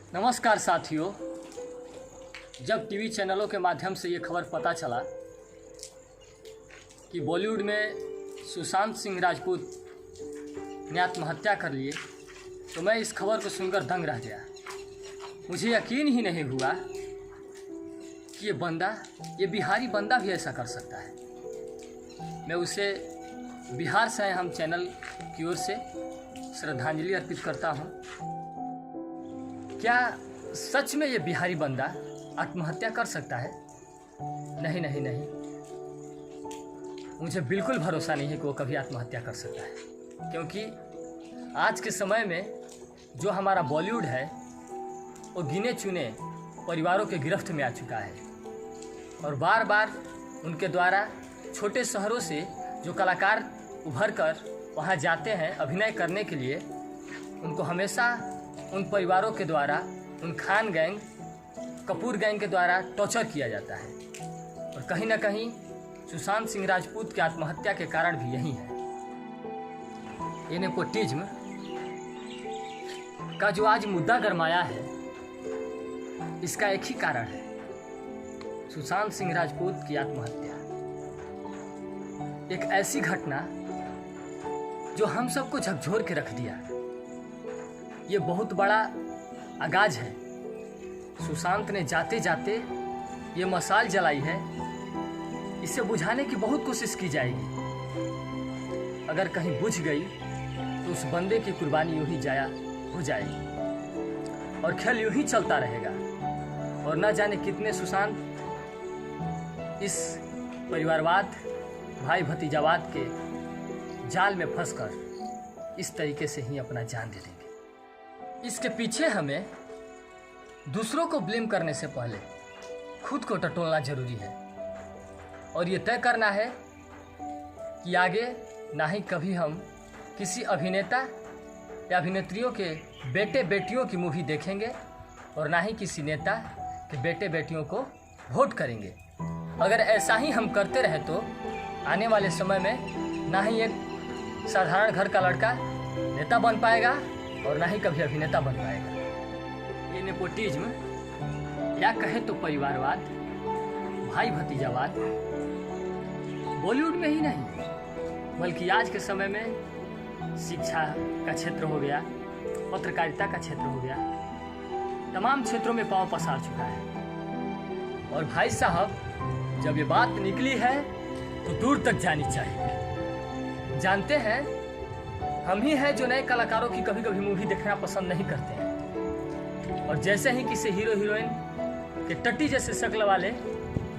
नमस्कार साथियों। जब टीवी चैनलों के माध्यम से ये खबर पता चला कि बॉलीवुड में सुशांत सिंह राजपूत ने आत्महत्या कर लिए तो मैं इस खबर को सुनकर दंग रह गया। मुझे यकीन ही नहीं हुआ कि ये बिहारी बंदा भी ऐसा कर सकता है। मैं उसे बिहार से हम चैनल की ओर से श्रद्धांजलि अर्पित करता हूँ। क्या सच में ये बिहारी बंदा आत्महत्या कर सकता है? नहीं नहीं नहीं, मुझे बिल्कुल भरोसा नहीं है कि वो कभी आत्महत्या कर सकता है, क्योंकि आज के समय में जो हमारा बॉलीवुड है वो गिने चुने परिवारों के गिरफ्त में आ चुका है और बार बार उनके द्वारा छोटे शहरों से जो कलाकार उभर कर वहाँ जाते हैं अभिनय करने के लिए, उनको हमेशा उन परिवारों के द्वारा, उन खान गैंग, कपूर गैंग के द्वारा टॉर्चर किया जाता है। और कहीं ना कहीं सुशांत सिंह राजपूत की आत्महत्या के कारण भी यही है। ये नेपोटिज्म का जो आज मुद्दा गरमाया है, इसका एक ही कारण है, सुशांत सिंह राजपूत की आत्महत्या। एक ऐसी घटना जो हम सबको झकझोर के रख दिया। ये बहुत बड़ा आगाज है। सुशांत ने जाते जाते ये मशाल जलाई है, इसे बुझाने की बहुत कोशिश की जाएगी। अगर कहीं बुझ गई तो उस बंदे की कुर्बानी यूं ही जाया हो जाएगी और खेल यूं ही चलता रहेगा। और न जाने कितने सुशांत इस परिवारवाद, भाई भतीजावाद के जाल में फंसकर इस तरीके से ही अपना जान दे देंगे। इसके पीछे हमें दूसरों को ब्लेम करने से पहले खुद को टटोलना जरूरी है और ये तय करना है कि आगे ना ही कभी हम किसी अभिनेता या अभिनेत्रियों के बेटे बेटियों की मूवी देखेंगे और ना ही किसी नेता के बेटे बेटियों को वोट करेंगे। अगर ऐसा ही हम करते रहे तो आने वाले समय में ना ही एक साधारण घर का लड़का नेता बन पाएगा और ना ही कभी अभिनेता बन पाएगा। ये नेपोटिज्म या कहे तो परिवारवाद, भाई भतीजावाद बॉलीवुड में ही नहीं बल्कि आज के समय में शिक्षा का क्षेत्र हो गया, पत्रकारिता का क्षेत्र हो गया, तमाम क्षेत्रों में पांव पसार चुका है। और भाई साहब, जब ये बात निकली है तो दूर तक जानी चाहिए। जानते हैं, हम ही हैं जो नए कलाकारों की कभी कभी मूवी देखना पसंद नहीं करते हैं और जैसे ही किसी हीरो हीरोइन के टट्टी जैसे शक्ल वाले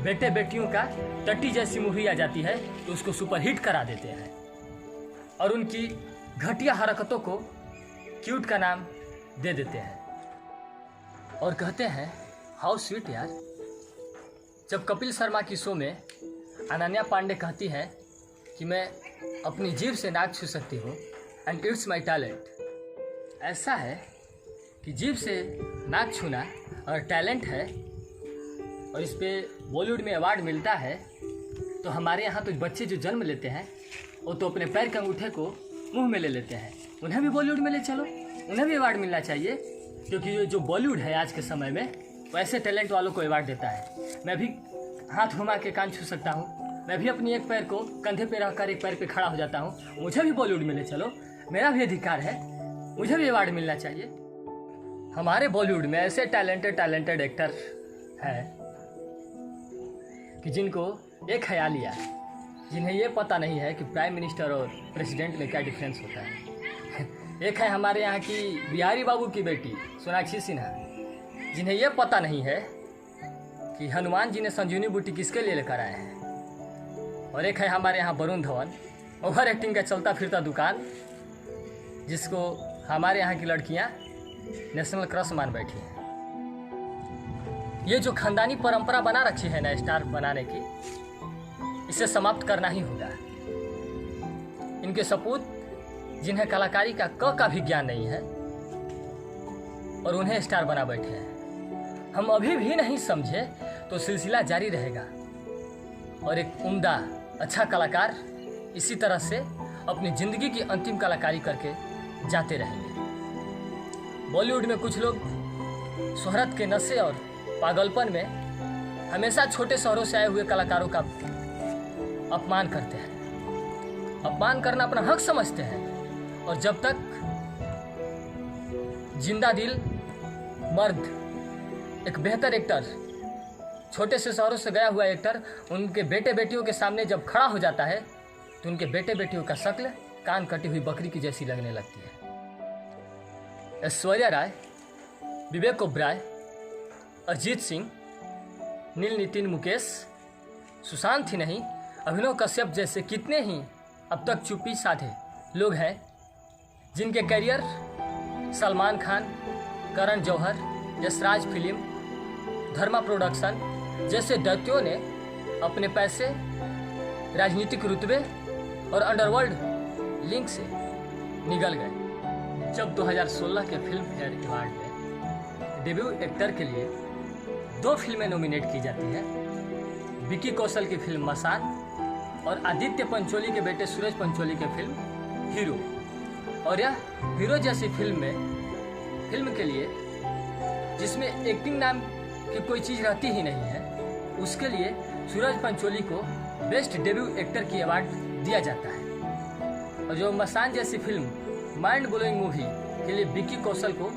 बेटे बेटियों का टट्टी जैसी मूवी आ जाती है तो उसको सुपरहिट करा देते हैं और उनकी घटिया हरकतों को क्यूट का नाम दे देते हैं और कहते हैं हाउ स्वीट यार। जब कपिल शर्मा की शो में अनन्या पांडे कहती है कि मैं अपनी जीभ से नाक छू सकती हूँ एंड इट्स माई टैलेंट। ऐसा है कि जीभ से नाक छूना और टैलेंट है और इस पे बॉलीवुड में अवार्ड मिलता है। तो हमारे यहाँ तो बच्चे जो जन्म लेते हैं वो तो अपने पैर के अंगूठे को मुंह में ले लेते हैं, उन्हें भी बॉलीवुड में ले चलो, उन्हें भी अवार्ड मिलना चाहिए, क्योंकि ये जो बॉलीवुड है आज के समय में वो ऐसे टैलेंट वालों को अवार्ड देता है। मैं भी हाथ घुमा के कान छू सकता हूँ, मैं भी अपनी एक पैर को कंधे पे रखकर एक पैर पे खड़ा हो जाता हूँ, मुझे भी बॉलीवुड में ले चलो, मेरा भी अधिकार है, मुझे भी अवार्ड मिलना चाहिए। हमारे बॉलीवुड में ऐसे टैलेंटेड एक्टर हैं कि जिनको एक ख्यालिया, जिन्हें ये पता नहीं है कि प्राइम मिनिस्टर और प्रेसिडेंट में क्या डिफरेंस होता है। एक है हमारे यहाँ की बिहारी बाबू की बेटी सोनाक्षी सिन्हा, जिन्हें ये पता नहीं है कि हनुमान जी ने संजीवनी बूटी किसके लिए लेकर आए हैं। और एक है हमारे यहाँ वरुण धवन, ओवर एक्टिंग का चलता फिरता दुकान, जिसको हमारे यहाँ की लड़कियाँ नेशनल क्रश मान बैठी हैं। ये जो खानदानी परंपरा बना रखी है ना स्टार बनाने की, इसे समाप्त करना ही होगा। इनके सपूत जिन्हें कलाकारी का क का भी ज्ञान नहीं है और उन्हें स्टार बना बैठे हैं, हम अभी भी नहीं समझे तो सिलसिला जारी रहेगा और एक उम्दा अच्छा कलाकार इसी तरह से अपनी ज़िंदगी की अंतिम कलाकारी करके जाते रहेंगे। बॉलीवुड में कुछ लोग शोहरत के नशे और पागलपन में हमेशा छोटे शहरों से आए हुए कलाकारों का अपमान करते हैं। अपमान करना अपना हक समझते हैं और जब तक जिंदा दिल मर्द, एक बेहतर एक्टर, छोटे से शहरों से गया हुआ एक्टर उनके बेटे बेटियों के सामने जब खड़ा हो जाता है तो उनके बेटे बेटियों का शक्ल कान कटी हुई बकरी की जैसी लगने लगती है। ऐश्वर्या राय, विवेक ओबराय, अरिजीत सिंह, नील नितिन मुकेश, सुशांत ही नहीं, अभिनव कश्यप जैसे कितने ही अब तक चुप्पी साधे लोग हैं जिनके करियर सलमान खान, करण जौहर, यशराज फिल्म, धर्मा प्रोडक्शन जैसे दैत्यों ने अपने पैसे, राजनीतिक रुतबे और अंडरवर्ल्ड लिंक से निगल गए। जब 2016 के फिल्म फेयर अवार्ड में डेब्यू एक्टर के लिए 2 फिल्में नॉमिनेट की जाती हैं, विकी कौशल की फिल्म मसान और आदित्य पंचोली के बेटे सूरज पंचोली की फिल्म हीरो, और यह हीरो जैसी फिल्म के लिए जिसमें एक्टिंग नाम की कोई चीज़ रहती ही नहीं है, उसके लिए सूरज पंचोली को बेस्ट डेब्यू एक्टर की अवार्ड दिया जाता है। और जो मसान जैसी फिल्म माइंड ब्लोइंग मूवी के लिए विकी कौशल को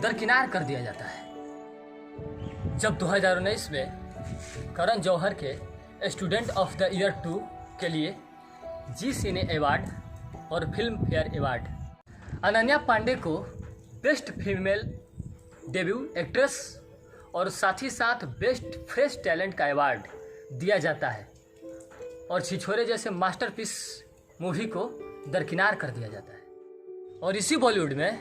दरकिनार कर दिया जाता है। जब 2019 में करण जौहर के स्टूडेंट ऑफ द ईयर 2 के लिए जी सिने अवार्ड और फिल्म फेयर अवार्ड, अनन्या पांडे को बेस्ट फीमेल डेब्यू एक्ट्रेस और साथ ही साथ बेस्ट फ्रेश टैलेंट का अवार्ड दिया जाता है और छिछोरे जैसे मास्टरपीस मूवी को दरकिनार कर दिया जाता है। और इसी बॉलीवुड में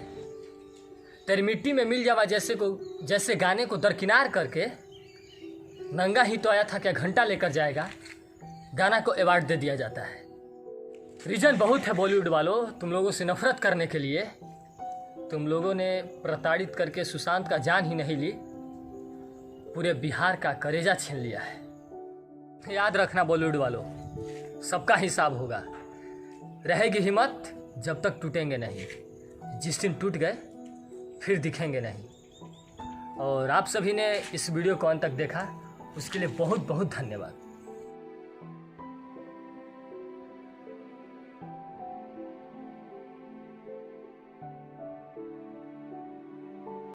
तेरी मिट्टी में मिल जावा जैसे गाने को दरकिनार करके नंगा ही तो आया था क्या घंटा लेकर जाएगा गाना को अवार्ड दे दिया जाता है। रीजन बहुत है बॉलीवुड वालों तुम लोगों से नफरत करने के लिए। तुम लोगों ने प्रताड़ित करके सुशांत का जान ही नहीं ली, पूरे बिहार का कलेजा छीन लिया है। याद रखना बॉलीवुड वालों, सबका हिसाब होगा। रहेगी हिम्मत जब तक टूटेंगे नहीं, जिस दिन टूट गए फिर दिखेंगे नहीं। और आप सभी ने इस वीडियो को अंत तक देखा उसके लिए बहुत बहुत धन्यवाद।